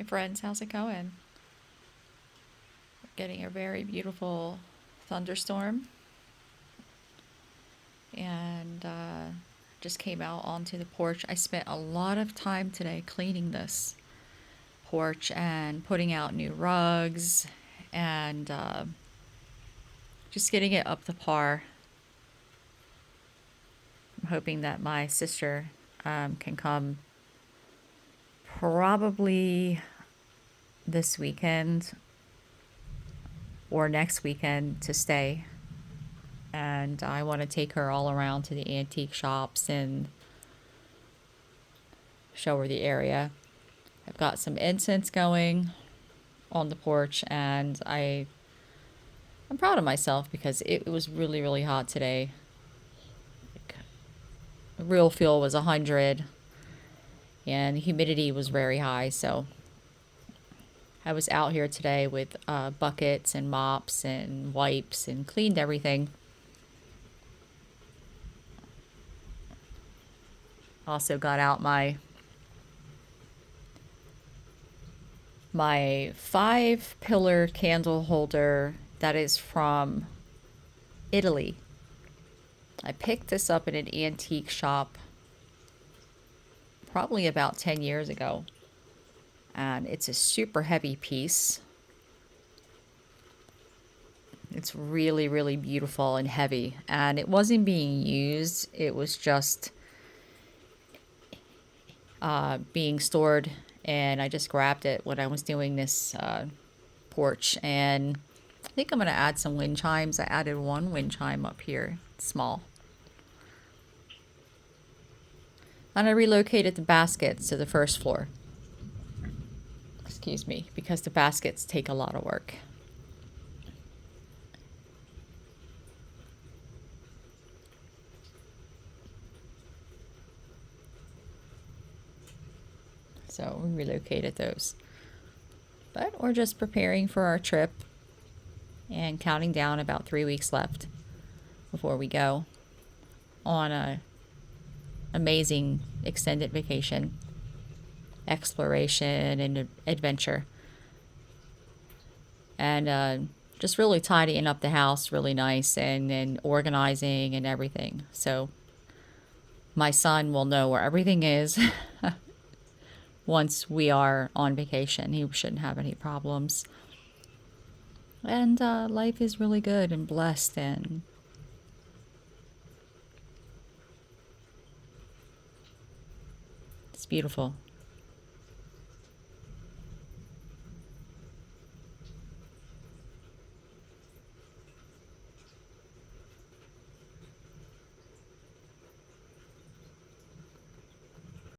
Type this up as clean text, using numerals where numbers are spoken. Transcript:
Hi friends, how's it going? We're getting a very beautiful thunderstorm and just came out onto the porch. I spent a lot of time today cleaning this porch and putting out new rugs and just getting it up to par. I'm hoping that my sister can come probably this weekend or next weekend to stay. And I want to take her all around to the antique shops and show her the area. I've got some incense going on the porch, and I'm proud of myself because it was really really hot today. The real feel was 100 and the humidity was very high, so I was out here today with buckets and mops and wipes and cleaned everything. Also got out my 5 pillar candle holder that is from Italy. I picked this up in an antique shop probably about 10 years ago. And it's a super heavy piece. It's really, really beautiful and heavy. And it wasn't being used, it was just being stored. And I just grabbed it when I was doing this porch. And I think I'm going to add some wind chimes. I added one wind chime up here, small. And I relocated the baskets to the first floor. Excuse me, because the baskets take a lot of work. So we relocated those. But we're just preparing for our trip and counting down about 3 weeks left before we go on a amazing extended vacation, exploration and adventure. And just really tidying up the house really nice and organizing and everything. So my son will know where everything is once we are on vacation. He shouldn't have any problems. And life is really good and blessed, and it's beautiful.